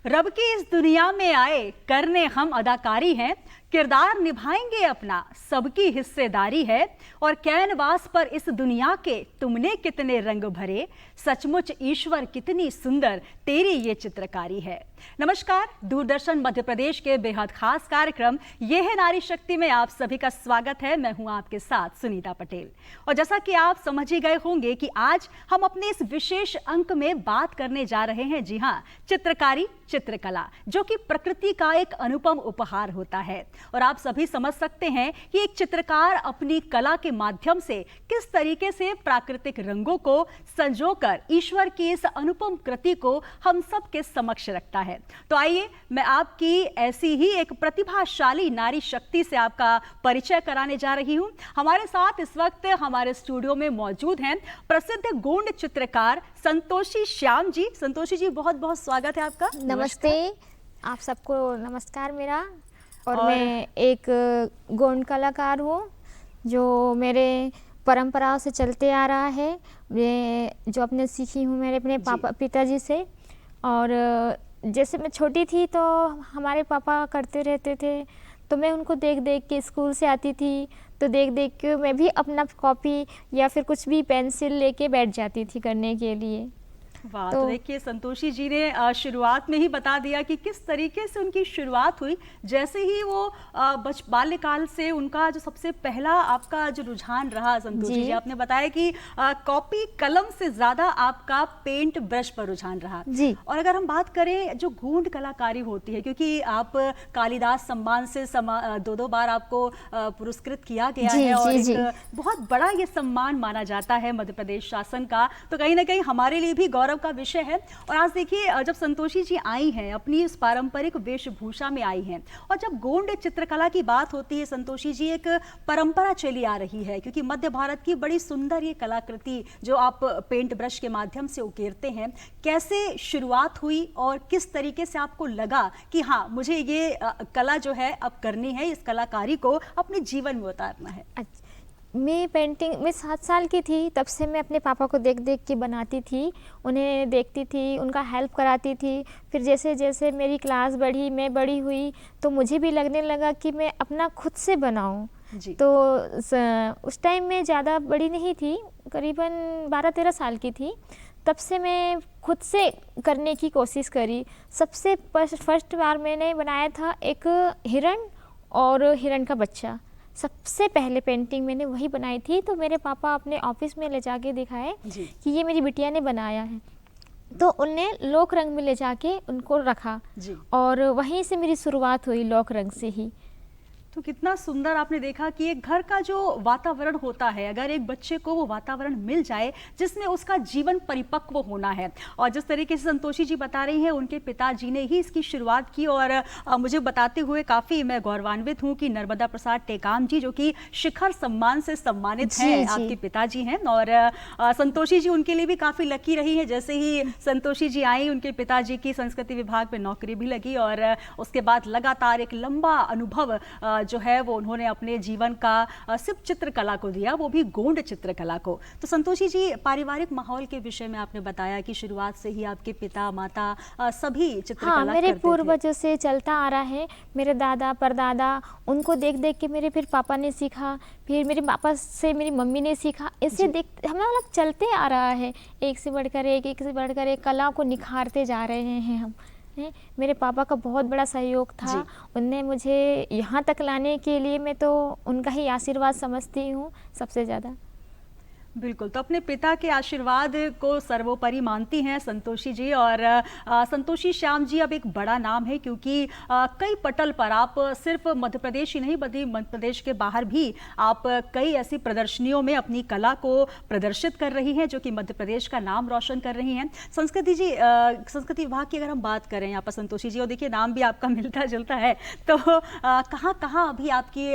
रब की इस दुनिया में आए करने हम अदाकारी हैं, किरदार निभाएंगे अपना सबकी हिस्सेदारी है। और कैनवास पर इस दुनिया के तुमने कितने रंग भरे, सचमुच ईश्वर कितनी सुंदर तेरी ये चित्रकारी है। नमस्कार, दूरदर्शन मध्य प्रदेश के बेहद खास कार्यक्रम ये है नारी शक्ति में आप सभी का स्वागत है। मैं हूं आपके साथ सुनीता पटेल। और जैसा कि आप समझ ही गए होंगे कि आज हम अपने इस विशेष अंक में बात करने जा रहे हैं, जी हां, चित्रकारी, चित्रकला, जो कि प्रकृति का एक अनुपम उपहार होता है। और आप सभी समझ सकते हैं कि एक चित्रकार अपनी कला के माध्यम से किस तरीके से प्राकृतिक रंगों को संजोकर ईश्वर की इस अनुपम कृति को हम सब के समक्ष रखता है। तो आइए मैं आपकी ऐसी ही एक प्रतिभाशाली नारी शक्ति से आपका परिचय कराने जा रही हूं। हमारे साथ इस वक्त हमारे स्टूडियो में मौजूद हैं प्रसिद्ध गोंड चित्रकार संतोषी श्याम जी। संतोषी जी, बहुत बहुत स्वागत है आपका। नमस्ते, आप सबको नमस्कार मेरा। और मैं एक गोंड कलाकार हूँ जो मेरे परंपराओं से चलते आ रहा है। मैं जो अपने सीखी हूँ मेरे अपने पिताजी से। और जैसे मैं छोटी थी तो हमारे पापा करते रहते थे, तो मैं उनको देख देख के स्कूल से आती थी, तो देख देख के मैं भी अपना कॉपी या फिर कुछ भी पेंसिल लेके बैठ जाती थी करने के लिए। वाह, तो देखिए संतोषी जी ने शुरुआत में ही बता दिया कि किस तरीके से उनकी शुरुआत हुई। जैसे ही वो बाल्यकाल से उनका जो सबसे पहला आपका जो रुझान रहा, संतोषी जी आपने बताया कि कॉपी कलम से ज्यादा आपका पेंट ब्रश पर रुझान रहा जी। और अगर हम बात करें जो गोंड कलाकारी होती है, क्योंकि आप कालिदास सम्मान से दो बार आपको पुरस्कृत किया गया है और एक बहुत बड़ा ये सम्मान माना जाता है मध्य प्रदेश शासन का, तो कहीं ना कहीं हमारे लिए भी गौरव का विषय है। और आज देखिए, जब संतोषी जी आई हैं, अपनी इस पारंपरिक वेशभूषा में आई हैं, और जब गोंड चित्रकला की बात होती है संतोषी जी, एक परंपरा चली आ रही है, क्योंकि मध्य भारत की बड़ी सुंदर ये कलाकृति जो आप पेंट ब्रश के माध्यम से उकेरते हैं, कैसे शुरुआत हुई और किस तरीके से आपको लगा कि हाँ, मुझे ये कला जो है अब करनी है, इस कलाकारी को अपने जीवन में उतारना है? मैं 7 साल की थी, तब से मैं अपने पापा को देख देख के बनाती थी, उन्हें देखती थी, उनका हेल्प कराती थी। फिर जैसे जैसे मेरी क्लास बढ़ी, मैं बड़ी हुई, तो मुझे भी लगने लगा कि मैं अपना खुद से बनाऊं। तो उस टाइम में ज़्यादा बड़ी नहीं थी, करीबन 12-13 साल की थी। तब से मैं खुद से करने की कोशिश करी। सबसे फर्स्ट बार मैंने बनाया था एक हिरण और हिरण का बच्चा। सबसे पहले पेंटिंग मैंने वही बनाई थी। तो मेरे पापा अपने ऑफिस में ले जाके दिखाए कि ये मेरी बिटिया ने बनाया है, तो उनने लोक रंग में ले जाके उनको रखा और वहीं से मेरी शुरुआत हुई, लोक रंग से ही। तो कितना सुंदर आपने देखा कि एक घर का जो वातावरण होता है, अगर एक बच्चे को वो वातावरण मिल जाए जिसमें उसका जीवन परिपक्व होना है, और जिस तरीके से संतोषी जी बता रही हैं, उनके पिताजी ने ही इसकी शुरुआत की। और मुझे बताते हुए काफ़ी मैं गौरवान्वित हूँ कि नर्मदा प्रसाद टेकाम जी, जो कि शिखर सम्मान से सम्मानित हैं, आपके पिताजी हैं। और संतोषी जी उनके लिए भी काफ़ी लकी रही है। जैसे ही संतोषी जी आई, उनके पिताजी की संस्कृति विभाग में नौकरी भी लगी और उसके बाद लगातार एक लंबा अनुभव जो है वो उन्होंने अपने जीवन का सिर्फ चित्रकला को दिया, वो भी गोंड चित्रकला को। तो संतोषी जी, पारिवारिक माहौल के विषय में आपने बताया कि शुरुआत से ही आपके पिता माता सभी चित्रकला मेरे पूर्वजों से चलता आ रहा है। मेरे दादा परदादा, उनको देख देख के मेरे फिर पापा ने सीखा, फिर मेरे पापा से मेरी मम्मी ने सीखा। इससे देख हमें मतलब चलते आ रहा है, एक से बढ़कर एक से बढ़कर एक कला को निखारते जा रहे हैं हम। मेरे पापा का बहुत बड़ा सहयोग था, उनने मुझे यहाँ तक लाने के लिए मैं तो उनका ही आशीर्वाद समझती हूँ सबसे ज़्यादा। बिल्कुल, तो अपने पिता के आशीर्वाद को सर्वोपरि मानती हैं संतोषी जी। और संतोषी श्याम जी अब एक बड़ा नाम है, क्योंकि कई पटल पर आप सिर्फ मध्य प्रदेश ही नहीं बल्कि मध्य प्रदेश के बाहर भी आप कई ऐसी प्रदर्शनियों में अपनी कला को प्रदर्शित कर रही हैं, जो कि मध्य प्रदेश का नाम रोशन कर रही हैं। संस्कृति विभाग की अगर हम बात करें यहाँ पर संतोषी जी, और देखिए नाम भी आपका मिलता जुलता है, तो कहाँ कहाँ अभी आपकी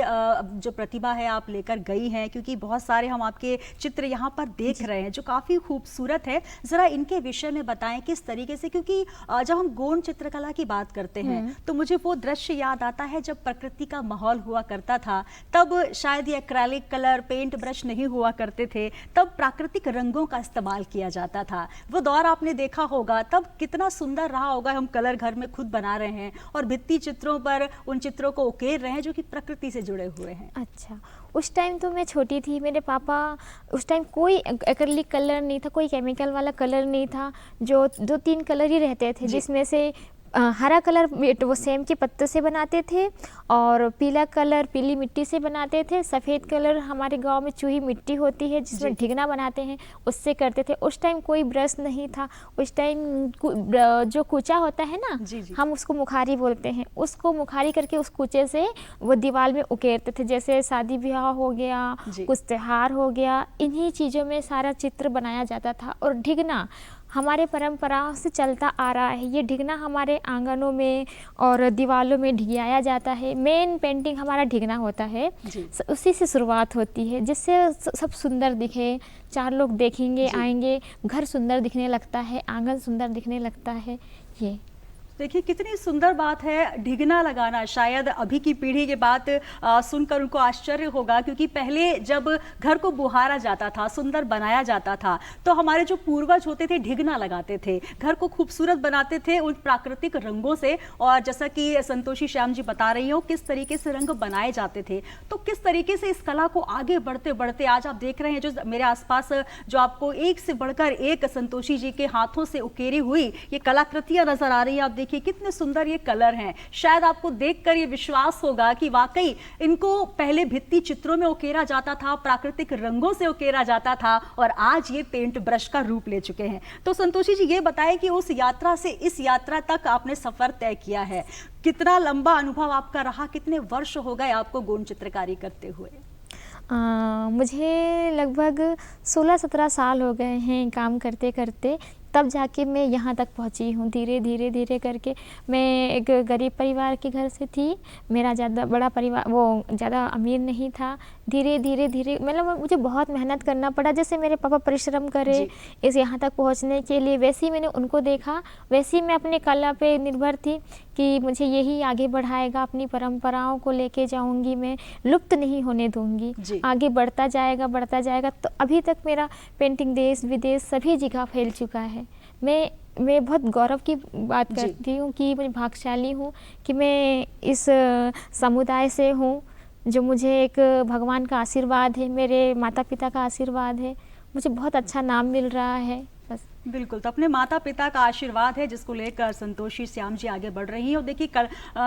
जो प्रतिभा है आप लेकर गई हैं, क्योंकि बहुत सारे हम आपके चित्र यहाँ पर देख रहे हैं जो काफ़ी खूबसूरत है, ज़रा इनके विषय में बताएं किस तरीके से, क्योंकि जब हम गोंड चित्रकला की बात करते हैं तो मुझे वो दृश्य याद आता है जब प्रकृति का माहौल हुआ करता था। तब शायद ये एक्रेलिक कलर, पेंट ब्रश नहीं हुआ करते थे, तब प्राकृतिक रंगों का इस्तेमाल किया जाता था। वो दौर आपने देखा होगा, तब कितना सुंदर रहा होगा। हम कलर घर में खुद बना रहे हैं और भित्ति चित्रों पर उन चित्रों को उकेर रहे हैं जो कि प्रकृति से जुड़े हुए हैं। अच्छा, उस टाइम तो मैं छोटी थी, मेरे पापा उस टाइम कोई एक्रिलिक कलर नहीं था, कोई केमिकल वाला कलर नहीं था, जो 2-3 कलर ही रहते थे, जिसमें से हरा कलर वो सेम के पत्तों से बनाते थे और पीला कलर पीली मिट्टी से बनाते थे, सफ़ेद कलर हमारे गांव में चूही मिट्टी होती है जिसमें ढिगना बनाते हैं, उससे करते थे। उस टाइम कोई ब्रश नहीं था, उस टाइम जो कूचा होता है ना, हम उसको मुखारी बोलते हैं, उसको मुखारी करके उस कूचे से वो दीवार में उकेरते थे। जैसे शादी ब्याह हो गया, कुछ त्योहार हो गया, इन्हीं चीज़ों में सारा चित्र बनाया जाता था। और ढिगना हमारे परंपराओं से चलता आ रहा है, ये ढिगना हमारे आंगनों में और दीवारों में ढिगाया जाता है। मेन पेंटिंग हमारा ढिगना होता है, उसी से शुरुआत होती है, जिससे सब सुंदर दिखे, 4 लोग देखेंगे आएंगे, घर सुंदर दिखने लगता है, आंगन सुंदर दिखने लगता है। ये देखिए कितनी सुंदर बात है ढिगना लगाना। शायद अभी की पीढ़ी के बात सुनकर उनको आश्चर्य होगा, क्योंकि पहले जब घर को बुहारा जाता था, सुंदर बनाया जाता था, तो हमारे जो पूर्वज होते थे ढिगना लगाते थे, घर को खूबसूरत बनाते थे उन प्राकृतिक रंगों से। और जैसा कि संतोषी श्याम जी बता रही हो किस तरीके से रंग बनाए जाते थे, तो किस तरीके से इस कला को आगे बढ़ते बढ़ते आज आप देख रहे हैं जो मेरे आसपास जो आपको एक से बढ़कर एक संतोषी जी के हाथों से उकेरी हुई ये कलाकृतियां नजर आ रही है। आप देखिए कितने सुंदर ये कलर हैं। शायद आपको देखकर ये विश्वास होगा कि वाकई इनको पहले भित्ति चित्रों में उकेरा जाता था, प्राकृतिक रंगों से उकेरा जाता था, और आज ये पेंट ब्रश का रूप ले चुके हैं। तो संतोषी जी ये बताएं कि उस यात्रा से इस यात्रा तक आपने सफर तय किया है, कितना लंबा अनुभव आपका रहा, कितने वर्ष हो गए आपको गोंड चित्रकारी करते हुए? मुझे लगभग 16-17 साल हो गए हैं काम करते करते, तब जाके मैं यहाँ तक पहुँची हूँ। धीरे धीरे धीरे करके मैं एक गरीब परिवार के घर से थी, मेरा ज़्यादा बड़ा परिवार वो ज़्यादा अमीर नहीं था। धीरे धीरे धीरे मतलब मुझे बहुत मेहनत करना पड़ा, जैसे मेरे पापा परिश्रम करे इस यहाँ तक पहुँचने के लिए, वैसे ही मैंने उनको देखा, वैसे ही मैं अपने कला पे निर्भर थी कि मुझे यही आगे बढ़ाएगा, अपनी परंपराओं को लेके जाऊँगी, मैं लुप्त नहीं होने दूँगी, आगे बढ़ता जाएगा। तो अभी तक मेरा पेंटिंग देश विदेश सभी जगह फैल चुका है। मैं बहुत गौरव की बात करती हूँ कि मैं भाग्यशाली हूँ कि मैं इस समुदाय से हूँ, जो मुझे एक भगवान का आशीर्वाद है, मेरे माता पिता का आशीर्वाद है, मुझे बहुत अच्छा नाम मिल रहा है। बस बिल्कुल, तो अपने माता पिता का आशीर्वाद है जिसको लेकर संतोषी श्याम जी आगे बढ़ रही हैं। और देखिए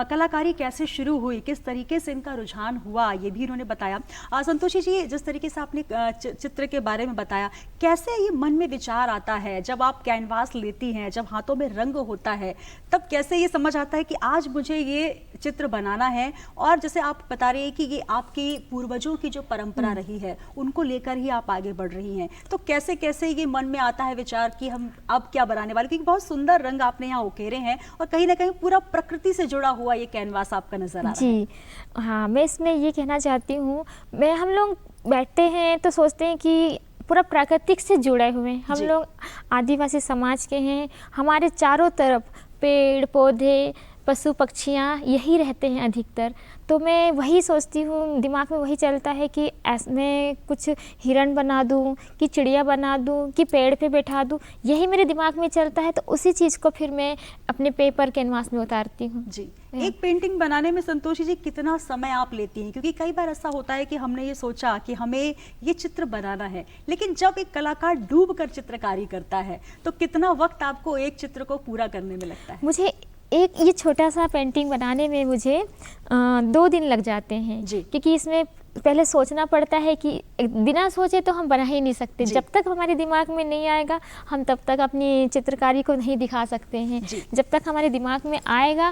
कलाकारी कैसे शुरू हुई, किस तरीके से इनका रुझान हुआ, ये भी इन्होंने बताया। संतोषी जी जिस तरीके से आपने चित्र के बारे में बताया, कैसे ये मन में विचार आता है जब आप कैनवास लेती हैं, जब हाथों में रंग होता है, तब कैसे ये समझ आता है कि आज मुझे ये चित्र बनाना है? और जैसे आप बता रही है कि ये आपकी पूर्वजों की जो परंपरा रही है उनको लेकर ही आप आगे बढ़ रही हैं, तो कैसे कैसे ये मन में आता है विचार कि हम अब क्या बनाने वाले? क्योंकि बहुत सुंदर रंग आपने यहाँ उकेरे हैं और कहीं ना कहीं पूरा प्रकृति से जुड़ा हुआ ये कैनवास आपका नजर आ रहा है। जी हाँ, मैं इसमें ये कहना चाहती हूँ, हम लोग बैठते हैं तो सोचते हैं कि पूरा प्राकृतिक से जुड़े हुए हैं। हम लोग आदिवासी समाज के हैं, हमारे चारों तरफ पेड़ पौधे पशु पक्षियाँ यही रहते हैं अधिकतर। तो मैं वही सोचती हूँ, दिमाग में वही चलता है कि मैं कुछ हिरण बना दूँ, कि चिड़िया बना दूँ, कि पेड़ पे बैठा दूँ, यही मेरे दिमाग में चलता है। तो उसी चीज़ को फिर मैं अपने पेपर कैनवास में उतारती हूँ। जी, एक पेंटिंग बनाने में संतोषी जी कितना समय आप लेती हैं? क्योंकि कई बार ऐसा होता है कि हमने ये सोचा कि हमें ये चित्र बनाना है, लेकिन जब एक कलाकार डूब कर चित्रकारी करता है तो कितना वक्त आपको एक चित्र को पूरा करने में लगता है? मुझे एक ये छोटा सा पेंटिंग बनाने में मुझे 2 दिन लग जाते हैं, क्योंकि इसमें पहले सोचना पड़ता है कि बिना सोचे तो हम बना ही नहीं सकते। जब तक हमारे दिमाग में नहीं आएगा हम तब तक अपनी चित्रकारी को नहीं दिखा सकते हैं। जब तक हमारे दिमाग में आएगा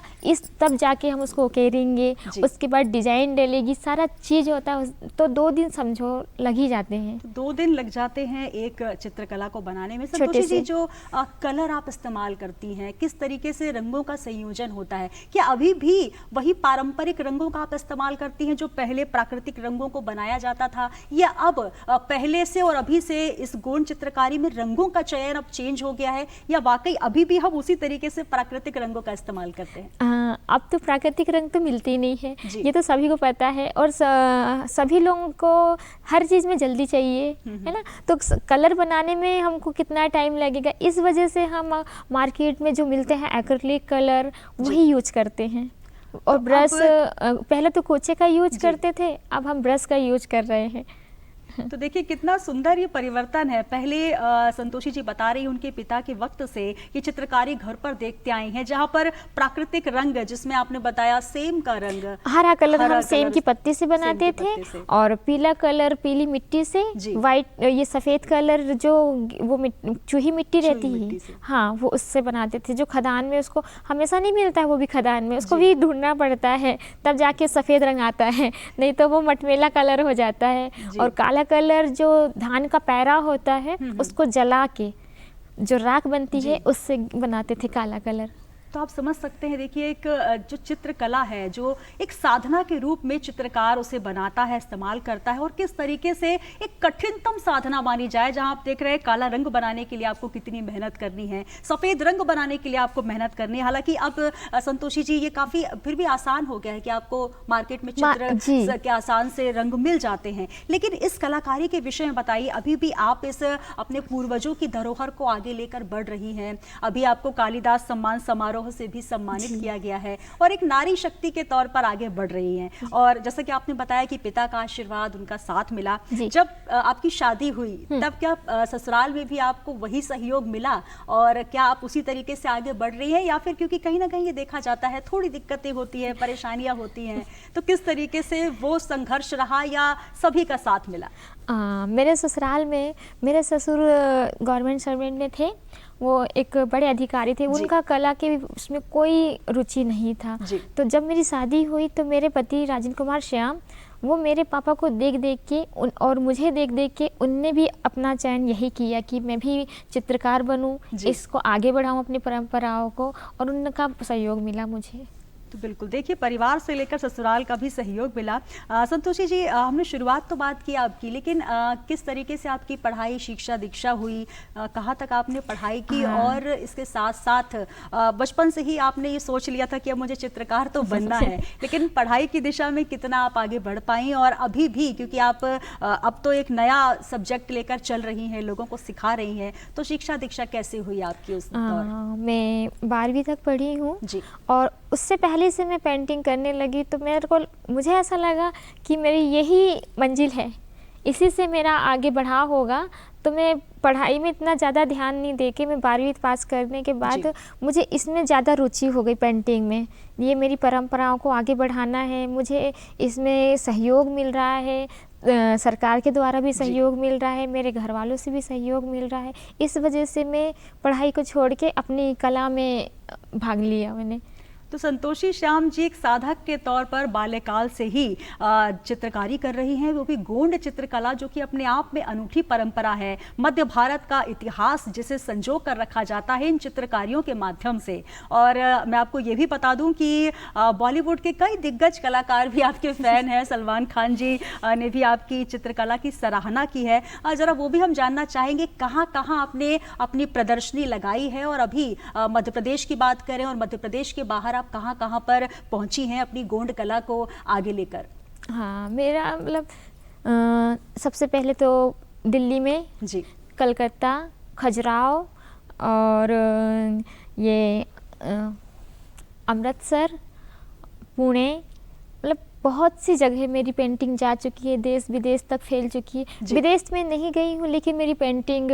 तब जाके हम उसको उकेरेंगे, उसके बाद डिजाइन डलेगी, सारा चीज़ होता है। तो 2 दिन समझो लग ही जाते हैं। 2 दिन लग जाते हैं एक चित्रकला को बनाने में। संतोषी जी जो कलर आप इस्तेमाल करती हैं, किस तरीके से रंगों का संयोजन होता है? क्या अभी भी वही पारंपरिक रंगों का आप इस्तेमाल करती हैं जो पहले प्राकृतिक रंगों को बनाया जाता था, या अब पहले से और अभी से इस गोंड चित्रकारी में रंगों का चयन अब चेंज हो गया है, या वाकई अभी भी हम उसी तरीके से प्राकृतिक रंगों का इस्तेमाल करते हैं? अब तो प्राकृतिक रंग तो मिलते ही नहीं है, ये तो सभी को पता है। और सभी लोगों को हर चीज़ में जल्दी चाहिए, है ना, तो कलर बनाने में हमको कितना टाइम लगेगा, इस वजह से हम मार्केट में जो मिलते हैं एक्रिलिक कलर वही यूज करते हैं। और ब्रश, पहले तो कोचे का यूज करते थे, अब हम ब्रश का यूज कर रहे हैं। तो देखिए कितना सुंदर ये परिवर्तन है। पहले संतोषी जी बता रही उनके पिता के वक्त से ये चित्रकारी घर पर देखते आई हैं, जहाँ पर प्राकृतिक रंग, जिसमें आपने बताया सेम का रंग, हरा कलर हम सेम की पत्ती से बनाते थे, और पीला कलर पीली मिट्टी से, वाइट ये सफ़ेद कलर जो वो चूही मिट्टी रहती है, हाँ, वो उससे बनाते थे, जो खदान में उसको हमेशा नहीं मिलता है, वो भी खदान में उसको भी ढूंढना पड़ता है, तब जाके सफ़ेद रंग आता है, नहीं तो वो मटमेला कलर हो जाता है। और काला कलर जो धान का पैरा होता है उसको जला के जो राख बनती है उससे बनाते थे काला कलर। तो आप समझ सकते हैं, देखिए एक जो चित्रकला है, जो एक साधना के रूप में चित्रकार उसे बनाता है, इस्तेमाल करता है, और किस तरीके से एक कठिनतम साधना मानी जाए, जहां आप देख रहे हैं काला रंग बनाने के लिए आपको कितनी मेहनत करनी है, सफ़ेद रंग बनाने के लिए आपको मेहनत करनी है। हालांकि अब संतोषी जी ये काफ़ी फिर भी आसान हो गया है कि आपको मार्केट में चित्र के आसान से रंग मिल जाते हैं, लेकिन इस कलाकारी के विषय में बताइए, अभी भी आप इस अपने पूर्वजों की धरोहर को आगे लेकर बढ़ रही हैं। अभी आपको कालिदास सम्मान समारोह से भी सम्मानित किया गया है, और एक नारी शक्ति के तौर पर आगे बढ़ रही हैं। और जैसा कि आपने बताया कि पिता का आशीर्वाद, उनका साथ मिला। जब आपकी शादी हुई तब क्या ससुराल में भी आपको वही सहयोग मिला, और क्या आप उसी तरीके से आगे बढ़ रही हैं, या फिर क्योंकि कहीं ना कहीं ये देखा जाता है थोड़ी दिक्कतें होती हैं, परेशानियां होती हैं, तो किस तरीके से वो संघर्ष रहा या सभी का साथ मिला? मेरे ससुराल में मेरे ससुर गवर्नमेंट सर्वेंट में थे, वो एक बड़े अधिकारी थे, उनका कला के उसमें कोई रुचि नहीं था। तो जब मेरी शादी हुई तो मेरे पति राजेंद्र कुमार श्याम, वो मेरे पापा को देख देख के और मुझे देख देख के उनने भी अपना चयन यही किया कि मैं भी चित्रकार बनूं, इसको आगे बढ़ाऊं अपनी परंपराओं को, और उनका सहयोग मिला मुझे। तो बिल्कुल देखिए, परिवार से लेकर ससुराल का भी सहयोग मिला। संतोषी जी, हमने शुरुआत तो बात की आपकी, लेकिन किस तरीके से आपकी पढ़ाई, शिक्षा दीक्षा हुई, कहाँ तक आपने पढ़ाई की, और इसके साथ साथ बचपन से ही आपने ये सोच लिया था कि अब मुझे चित्रकार तो बनना है, लेकिन पढ़ाई की दिशा में कितना आप आगे बढ़ पाई, और अभी भी क्योंकि आप अब तो एक नया सब्जेक्ट लेकर चल रही हैं, लोगों को सिखा रही हैं, तो शिक्षा दीक्षा कैसे हुई आपकी उस दौर? मैं 12वीं तक पढ़ी हूँ, और उससे पहले से मैं पेंटिंग करने लगी, तो मुझे ऐसा लगा कि मेरी यही मंजिल है, इसी से मेरा आगे बढ़ाव होगा। तो मैं पढ़ाई में इतना ज़्यादा ध्यान नहीं देके, मैं 12वीं पास करने के बाद मुझे इसमें ज़्यादा रुचि हो गई, पेंटिंग में। ये मेरी परंपराओं को आगे बढ़ाना है, मुझे इसमें सहयोग मिल रहा है, सरकार के द्वारा भी सहयोग मिल रहा है, मेरे घर वालों से भी सहयोग मिल रहा है। इस वजह से मैं पढ़ाई को छोड़ के अपनी कला में भाग लिया मैंने। तो संतोषी श्याम जी एक साधक के तौर पर बाल्यकाल से ही चित्रकारी कर रही हैं, वो भी गोंड चित्रकला, जो कि अपने आप में अनूठी परंपरा है, मध्य भारत का इतिहास जिसे संजो कर रखा जाता है इन चित्रकारियों के माध्यम से। और मैं आपको ये भी बता दूं कि बॉलीवुड के कई दिग्गज कलाकार भी आपके फैन हैं। सलमान खान जी ने भी आपकी चित्रकला की सराहना की है। ज़रा वो भी हम जानना चाहेंगे, कहाँ कहाँ आपने अपनी प्रदर्शनी लगाई है, और अभी मध्य प्रदेश की बात करें और मध्य प्रदेश के बाहर आप कहाँ कहाँ पर पहुंची हैं अपनी गोंड कला को आगे लेकर? हाँ, मेरा मतलब सबसे पहले तो दिल्ली में, कलकत्ता, खजुराहो, और ये अमृतसर, पुणे, मतलब बहुत सी जगह मेरी पेंटिंग जा चुकी है, देश विदेश तक फैल चुकी है। विदेश में नहीं गई हूँ, लेकिन मेरी पेंटिंग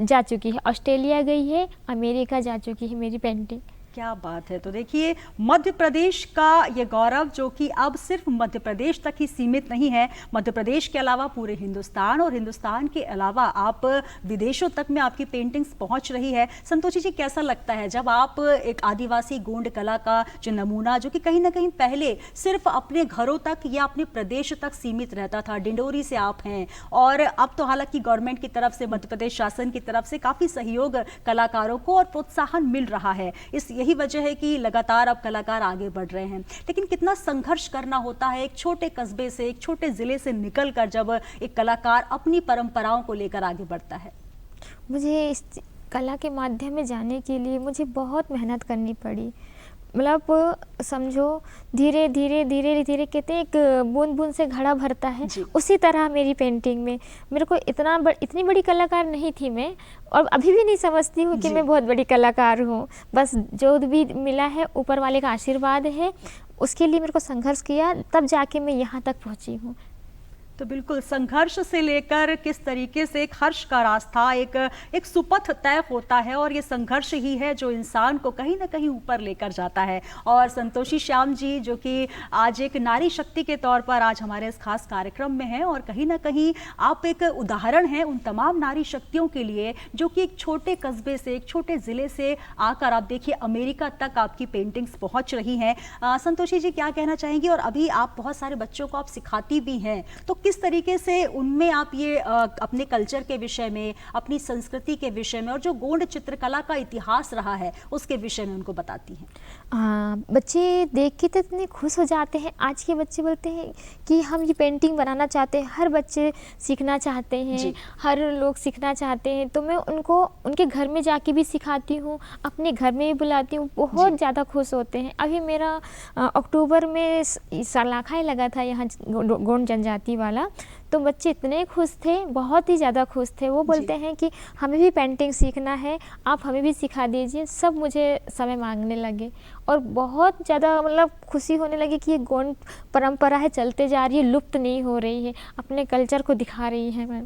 जा चुकी है, ऑस्ट्रेलिया गई है, अमेरिका जा चुकी है मेरी पेंटिंग। क्या बात है। तो देखिए, मध्य प्रदेश का ये गौरव जो कि अब सिर्फ मध्य प्रदेश तक ही सीमित नहीं है, मध्य प्रदेश के अलावा पूरे हिंदुस्तान, और हिंदुस्तान के अलावा आप विदेशों तक में आपकी पेंटिंग्स पहुंच रही है। संतोषी जी, कैसा लगता है जब आप एक आदिवासी गोंड कला का जो नमूना, जो कि कहीं ना कहीं पहले सिर्फ अपने घरों तक या अपने प्रदेश तक सीमित रहता था, डिंडोरी से आप हैं, और अब तो हालांकि गवर्नमेंट की तरफ से, मध्य प्रदेश शासन की तरफ से काफ़ी सहयोग कलाकारों को और प्रोत्साहन मिल रहा है। यही वजह है कि लगातार अब कलाकार आगे बढ़ रहे हैं। लेकिन कितना संघर्ष करना होता है एक छोटे कस्बे से, एक छोटे ज़िले से निकलकर जब एक कलाकार अपनी परंपराओं को लेकर आगे बढ़ता है। मुझे इस कला के माध्यम में जाने के लिए मुझे बहुत मेहनत करनी पड़ी। मतलब समझो धीरे धीरे धीरे धीरे कहते हैं एक बूंद बूंद से घड़ा भरता है, उसी तरह मेरी पेंटिंग में मेरे को इतनी बड़ी कलाकार नहीं थी मैं, और अभी भी नहीं समझती हूँ कि मैं बहुत बड़ी कलाकार हूँ। बस जो भी मिला है ऊपर वाले का आशीर्वाद है, उसके लिए मेरे को संघर्ष किया, तब जाके मैं यहाँ तक पहुँची हूँ। तो बिल्कुल संघर्ष से लेकर किस तरीके से एक हर्ष का रास्ता, एक सुपथ तय होता है, और ये संघर्ष ही है जो इंसान को कहीं ना कहीं ऊपर लेकर जाता है। और संतोषी श्याम जी जो कि आज एक नारी शक्ति के तौर पर आज हमारे इस खास कार्यक्रम में हैं, और कहीं ना कहीं आप एक उदाहरण हैं उन तमाम नारी शक्तियों के लिए जो कि एक छोटे कस्बे से, एक छोटे ज़िले से आकर आप देखिए अमेरिका तक आपकी पेंटिंग्स पहुँच रही हैं। संतोषी जी क्या कहना चाहेंगी? और अभी आप बहुत सारे बच्चों को आप सिखाती भी हैं, तो किस तरीके से उनमें आप ये अपने कल्चर के विषय में, अपनी संस्कृति के विषय में और जो गोंड चित्रकला का इतिहास रहा है उसके विषय में उनको बताती हैं? बच्चे देख के तो इतने खुश हो जाते हैं। आज के बच्चे बोलते हैं कि हम ये पेंटिंग बनाना चाहते हैं, हर बच्चे सीखना चाहते हैं, हर लोग सीखना चाहते हैं। तो मैं उनको उनके घर में जाके भी सिखाती हूँ, अपने घर में भी बुलाती हूँ, बहुत ज़्यादा खुश होते हैं। अभी मेरा अक्टूबर में सलाखा लगा था यहाँ गोंड जनजाति वाला, तो बच्चे इतने खुश थे, बहुत ही ज़्यादा खुश थे। वो बोलते हैं कि हमें भी पेंटिंग सीखना है, आप हमें भी सिखा दीजिए। सब मुझे समय मांगने लगे और बहुत ज़्यादा मतलब खुशी होने लगी कि ये गोंड परंपरा है, चलते जा रही है, लुप्त नहीं हो रही है, अपने कल्चर को दिखा रही है। मैं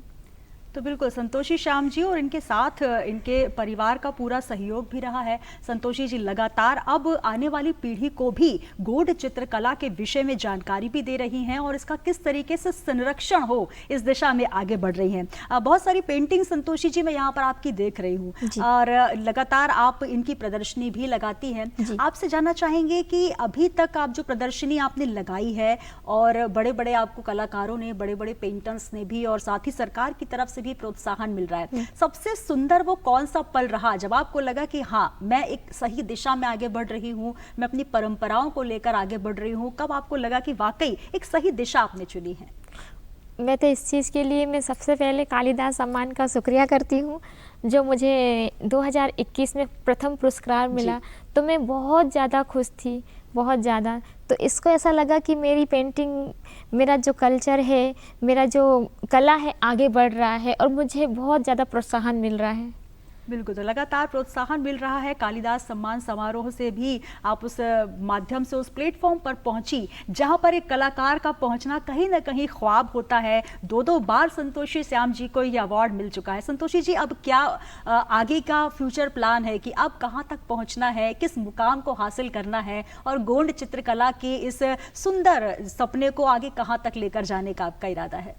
तो बिल्कुल संतोषी श्याम जी और इनके साथ इनके परिवार का पूरा सहयोग भी रहा है। संतोषी जी लगातार अब आने वाली पीढ़ी को भी गोंड चित्रकला के विषय में जानकारी भी दे रही हैं और इसका किस तरीके से संरक्षण हो इस दिशा में आगे बढ़ रही हैं। बहुत सारी पेंटिंग संतोषी जी मैं यहाँ पर आपकी देख रही हूँ और लगातार आप इनकी प्रदर्शनी भी लगाती हैं। आपसे जानना चाहेंगे कि अभी तक आप जो प्रदर्शनी आपने लगाई है और बड़े बड़े आपको कलाकारों ने, बड़े बड़े पेंटर्स ने भी और साथ ही सरकार की तरफ से भी प्रोत्साहन मिल रहा है, सबसे सुंदर वो कौन सा पल रहा जब आपको लगा कि हाँ मैं एक सही दिशा में आगे बढ़ रही हूँ, मैं अपनी परंपराओं को लेकर आगे बढ़ रही हूँ? कब आपको लगा कि वाकई एक सही दिशा आपने चुनी है? मैं तो इस चीज़ के लिए मैं सबसे पहले कालिदास सम्मान का शुक्रिया करती हूँ जो मुझे 2021 में प्रथम पुरस्कार मिला। तो मैं बहुत ज़्यादा खुश थी, बहुत ज़्यादा। तो इसको ऐसा लगा कि मेरी पेंटिंग, मेरा जो कल्चर है, मेरा जो कला है आगे बढ़ रहा है और मुझे बहुत ज़्यादा प्रोत्साहन मिल रहा है। बिल्कुल, तो लगातार प्रोत्साहन मिल रहा है। कालिदास सम्मान समारोह से भी आप उस माध्यम से उस प्लेटफॉर्म पर पहुंची जहां पर एक कलाकार का पहुंचना कहीं ना कहीं ख्वाब होता है। 2 बार संतोषी श्याम जी को ये अवार्ड मिल चुका है। संतोषी जी अब क्या आगे का फ्यूचर प्लान है कि अब कहां तक पहुंचना है, किस मुकाम को हासिल करना है और गोंड चित्रकला के इस सुंदर सपने को आगे कहां तक लेकर जाने का आपका इरादा है?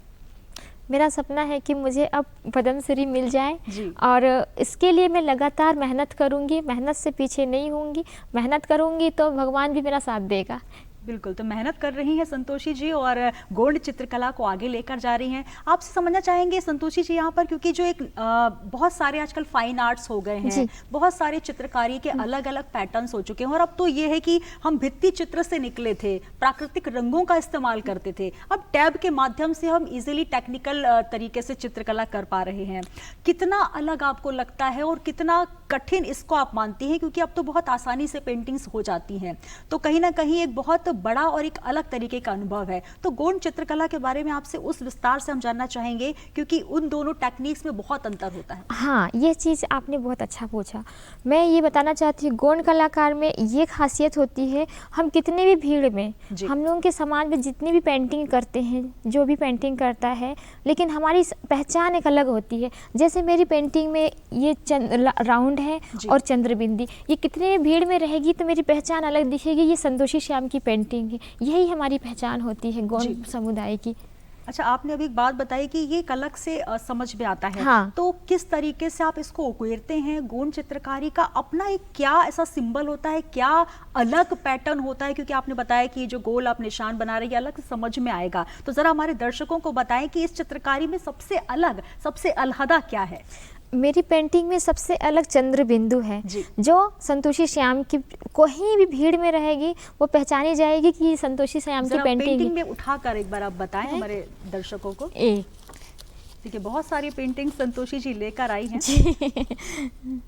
मेरा सपना है कि मुझे अब पद्मश्री मिल जाए और इसके लिए मैं लगातार मेहनत करूंगी, मेहनत से पीछे नहीं होंगी। मेहनत करूंगी तो भगवान भी मेरा साथ देगा। बिल्कुल, तो मेहनत कर रही हैं संतोषी जी और गोंड चित्रकला को आगे लेकर जा रही हैं। आपसे समझना चाहेंगे संतोषी जी यहाँ पर, क्योंकि जो एक बहुत सारे आजकल फाइन आर्ट्स हो गए हैं, बहुत सारे चित्रकारी के अलग अलग पैटर्न्स हो चुके हैं और अब तो ये है कि हम भित्ति चित्र से निकले थे, प्राकृतिक रंगों का इस्तेमाल करते थे, अब टैब के माध्यम से हम इजीली टेक्निकल तरीके से चित्रकला कर पा रहे हैं। कितना अलग आपको लगता है और कितना कठिन इसको आप मानती हैं? क्योंकि अब तो बहुत आसानी से पेंटिंग्स हो जाती हैं, तो कहीं ना कहीं एक बहुत बड़ा और एक अलग तरीके का अनुभव है। तो गोंड चित्रकला के बारे में आपसे उस विस्तार से हम जानना चाहेंगे क्योंकि उन दोनों टेक्निक्स में बहुत अंतर होता है। हाँ, ये चीज़ आपने बहुत अच्छा पूछा। मैं ये बताना चाहती हूँ, गोंड कलाकार में ये खासियत होती है, हम कितने भी भीड़ में, हम लोगों के समाज में जितनी भी पेंटिंग करते हैं, जो भी पेंटिंग करता है, लेकिन हमारी पहचान एक अलग होती है। जैसे मेरी पेंटिंग में ये राउंड है और चंद्रबिंदी, ये कितने भीड़ में रहेगी तो मेरी पहचान अलग दिखेगी, ये संतोषी श्याम की पेंटिंग है। यही हमारी पहचान होती है गोंड समुदाय की। अच्छा, आपने अभी एक बात बताई कि ये एक अलग से समझ में आता है। हाँ। तो किस तरीके से आप इसको उकेरते हैं? गोंड चित्रकारी का अपना एक क्या ऐसा सिंबल होता है, क्या अलग पैटर्न होता है? क्योंकि आपने बताया कि जो गोल आप निशान बना रहे हैं अलग से समझ में आएगा, तो जरा हमारे दर्शकों को बताएं कि इस चित्रकारी में सबसे अलग, सबसे अलहदा क्या है? मेरी पेंटिंग में सबसे अलग चंद्र बिंदु है जी। जो संतोषी श्याम की कहीं भी भीड़ में रहेगी वो पहचानी जाएगी कि ये संतोषी श्याम की जरा पेंटिंग पेंटिंग में उठाकर एक बार आप बताएं हमारे दर्शकों को। है। देखिए बहुत सारी पेंटिंग संतोषी जी लेकर आई हैं।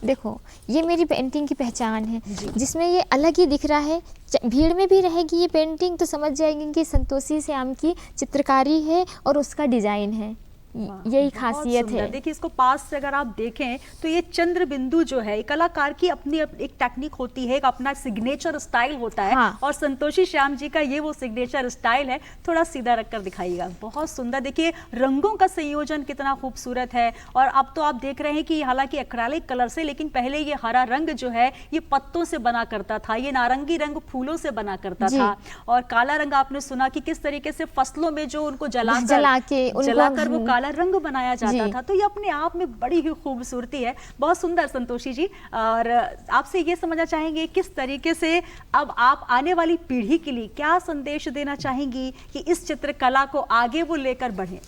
देखो ये मेरी पेंटिंग की पहचान है जी। जिसमें ये अलग ही दिख रहा है। भीड़ में भी रहेगी ये पेंटिंग तो समझ जाएंगे कि संतोषी श्याम की चित्रकारी है और उसका डिजाइन है। यही खासियत है। देखिए इसको पास से अगर आप देखें तो ये चंद्र बिंदु जो है कलाकार की अपनी एक टेक्निक होती है, एक अपना सिग्नेचर स्टाइल होता है। हाँ। और संतोषी श्याम जी का ये वो सिग्नेचर स्टाइल है। थोड़ा सीधा रखकर दिखाइएगा, बहुत सुंदर। देखिए रंगों का संयोजन कितना खूबसूरत है। और अब तो आप देख रहे हैं कि हालांकि एक्रेलिक कलर से, लेकिन पहले ये हरा रंग जो है ये पत्तों से बना करता था, ये नारंगी रंग फूलों से बना करता था, और काला रंग आपने सुना कि किस तरीके से फसलों में जो उनको जलाकर वो काला रंग बनाया जाता था। तो ये अपने आप में बड़ी ही खूबसूरती है। बहुत सुंदर संतोषी जी। और आपसे ये समझना चाहेंगे किस तरीके से अब आप आने वाली पीढ़ी के लिए क्या संदेश देना चाहेंगी कि इस चित्रकला को आगे वो लेकर बढ़े?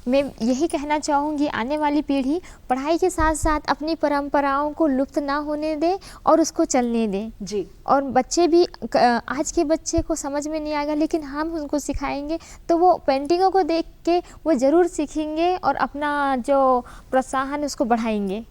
मैं यही कहना चाहूँगी आने वाली पीढ़ी पढ़ाई के साथ साथ अपनी परंपराओं को लुप्त ना होने दे और उसको चलने दे जी। और बच्चे भी, आज के बच्चे को समझ में नहीं आएगा लेकिन हम उनको सिखाएंगे तो वो पेंटिंगों को देख के वो ज़रूर सीखेंगे और अपना जो प्रोत्साहन उसको बढ़ाएंगे।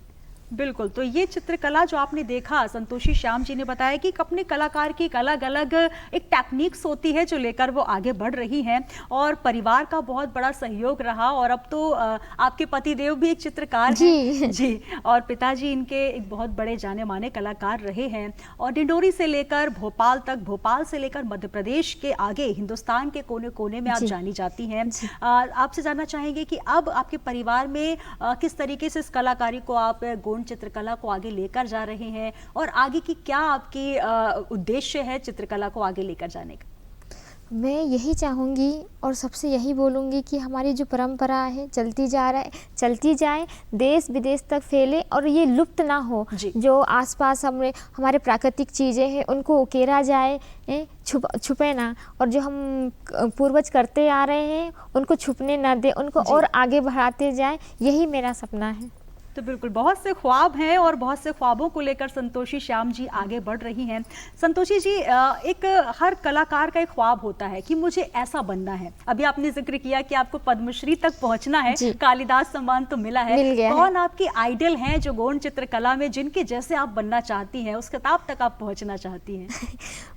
बिल्कुल। तो ये चित्रकला जो आपने देखा, संतोषी श्याम जी ने बताया कि अपने कलाकार की एक अलग अलग एक टेक्निक्स होती है जो लेकर वो आगे बढ़ रही हैं, और परिवार का बहुत बड़ा सहयोग रहा। और अब तो आपके पतिदेव भी एक चित्रकार हैं जी, और पिताजी इनके एक बहुत बड़े जाने माने कलाकार रहे हैं। और डिंडोरी से लेकर भोपाल तक, भोपाल से लेकर मध्य प्रदेश के आगे हिंदुस्तान के कोने कोने में आप जानी जाती हैं। आपसे जानना चाहेंगे कि अब आपके परिवार में किस तरीके से इस कलाकारी को आप चित्रकला को आगे लेकर जा रहे हैं, और आगे की क्या आपकी उद्देश्य है चित्रकला को आगे लेकर जाने का? मैं यही चाहूँगी और सबसे यही बोलूँगी कि हमारी जो परंपरा है चलती चलती जाए, देश विदेश तक फैले और ये लुप्त ना हो। जो आसपास हमारे प्राकृतिक चीज़ें हैं उनको उकेरा जाए, छुपे ना, और जो हम पूर्वज करते आ रहे हैं उनको छुपने ना दे, उनको और आगे बढ़ाते जाए, यही मेरा सपना है। तो बिल्कुल बहुत से ख्वाब हैं और बहुत से ख्वाबों को लेकर संतोषी श्याम जी आगे बढ़ रही हैं। संतोषी जी, एक हर कलाकार का एक ख्वाब होता है कि मुझे ऐसा बनना है। अभी आपने जिक्र किया कि आपको पद्मश्री तक पहुंचना है, कालिदास सम्मान तो मिला है। कौन आपकी आइडल हैं जो गौण चित्रकला में जिनके जैसे आप बनना चाहती हैं, उस किताब तक आप पहुँचना चाहती हैं?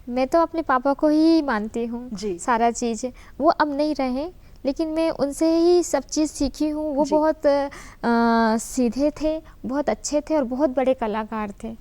मैं तो अपने पापा को ही मानती हूँ सारा चीज़। वो अब नहीं रहे लेकिन मैं उनसे ही सब चीज़ सीखी हूँ। वो बहुत सीधे थे, बहुत अच्छे थे और बहुत बड़े कलाकार थे।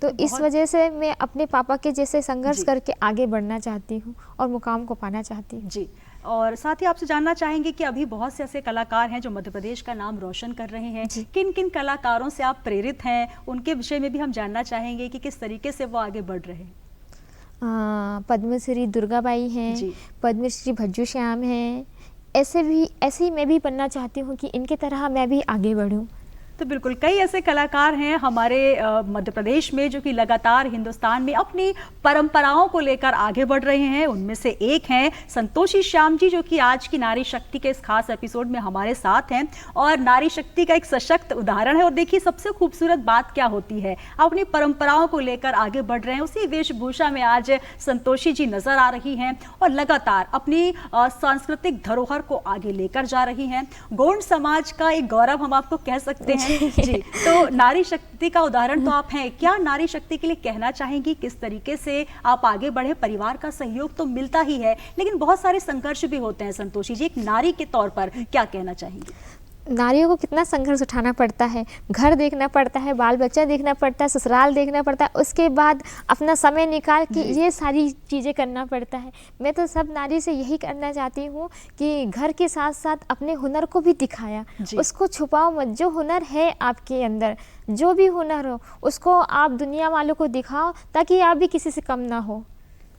तो इस वजह से मैं अपने पापा के जैसे संघर्ष करके आगे बढ़ना चाहती हूँ और मुकाम को पाना चाहती हूँ जी। और साथ ही आपसे जानना चाहेंगे कि अभी बहुत से ऐसे कलाकार हैं जो मध्य प्रदेश का नाम रोशन कर रहे हैं। किन किन कलाकारों से आप प्रेरित हैं, उनके विषय में भी हम जानना चाहेंगे कि किस तरीके से वो आगे बढ़ रहे हैं। पद्मश्री दुर्गाबाई हैं, पद्मश्री भज्जू श्याम हैं। ऐसे ही मैं भी बनना चाहती हूँ कि इनके तरह मैं भी आगे बढ़ूँ। तो बिल्कुल कई ऐसे कलाकार हैं हमारे मध्य प्रदेश में जो कि लगातार हिंदुस्तान में अपनी परंपराओं को लेकर आगे बढ़ रहे हैं। उनमें से एक हैं संतोषी श्याम जी, जो कि आज की नारी शक्ति के इस खास एपिसोड में हमारे साथ हैं और नारी शक्ति का एक सशक्त उदाहरण है। और देखिए सबसे खूबसूरत बात क्या होती है, अपनी परंपराओं को लेकर आगे बढ़ रहे हैं। उसी वेशभूषा में आज संतोषी जी नजर आ रही हैं और लगातार अपनी सांस्कृतिक धरोहर को आगे लेकर जा रही हैं। गौड़ समाज का एक गौरव हम आपको कह सकते हैं जी। तो नारी शक्ति का उदाहरण तो आप हैं। क्या नारी शक्ति के लिए कहना चाहेंगी, किस तरीके से आप आगे बढ़े? परिवार का सहयोग तो मिलता ही है लेकिन बहुत सारे संघर्ष भी होते हैं। संतोषी जी, एक नारी के तौर पर क्या कहना चाहेंगी? नारियों को कितना संघर्ष उठाना पड़ता है, घर देखना पड़ता है, बाल बच्चा देखना पड़ता है, ससुराल देखना पड़ता है, उसके बाद अपना समय निकाल के ये सारी चीज़ें करना पड़ता है। मैं तो सब नारी से यही करना चाहती हूँ कि घर के साथ साथ अपने हुनर को भी दिखाया, उसको छुपाओ मत। जो हुनर है आपके अंदर, जो भी हुनर हो उसको आप दुनिया वालों को दिखाओ ताकि आप भी किसी से कम ना हो।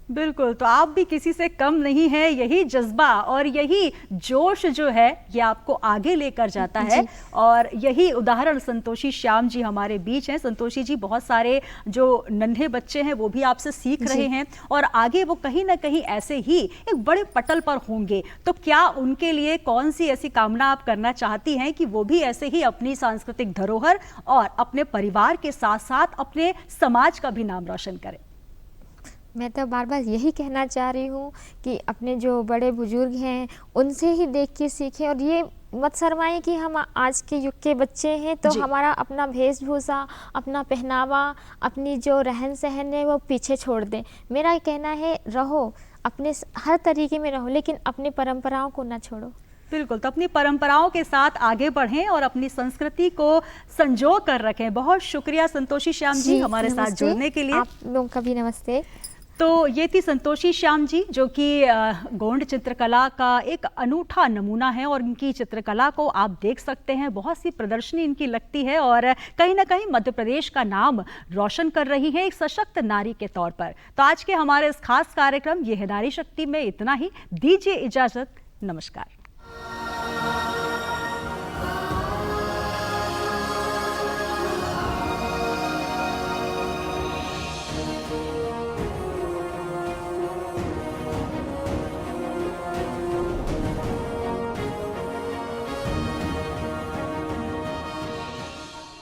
बिल्कुल, तो आप भी किसी से कम नहीं है। यही जज्बा और यही जोश जो है ये आपको आगे लेकर जाता है और यही उदाहरण संतोषी श्याम जी हमारे बीच हैं। संतोषी जी, बहुत सारे जो नन्हे बच्चे हैं वो भी आपसे सीख रहे हैं और आगे वो कहीं ना कहीं ऐसे ही एक बड़े पटल पर होंगे। तो क्या उनके लिए कौन सी ऐसी कामना आप करना चाहती हैं कि वो भी ऐसे ही अपनी सांस्कृतिक धरोहर और अपने परिवार के साथ साथ अपने समाज का भी नाम रोशन करें? मैं तो बार बार यही कहना चाह रही हूँ कि अपने जो बड़े बुजुर्ग हैं उनसे ही देख के सीखें और ये मत शर्माएं कि हम आज के युग के बच्चे हैं तो हमारा अपना वेशभूषा, अपना पहनावा, अपनी जो रहन सहन है वो पीछे छोड़ दें। मेरा कहना है रहो, अपने हर तरीके में रहो, लेकिन अपनी परंपराओं को ना छोड़ो। बिल्कुल, तो अपनी परंपराओं के साथ आगे बढ़ें और अपनी संस्कृति को संजो कर रखें। बहुत शुक्रिया संतोषी श्याम जी हमारे साथ जुड़ने के लिए। आप लोगों का भी नमस्ते। तो ये थी संतोषी श्याम जी जो कि गोंड चित्रकला का एक अनूठा नमूना है और इनकी चित्रकला को आप देख सकते हैं। बहुत सी प्रदर्शनी इनकी लगती है और कहीं ना कहीं मध्य प्रदेश का नाम रोशन कर रही है एक सशक्त नारी के तौर पर। तो आज के हमारे इस खास कार्यक्रम ये है नारी शक्ति में इतना ही। दीजिए इजाजत, नमस्कार।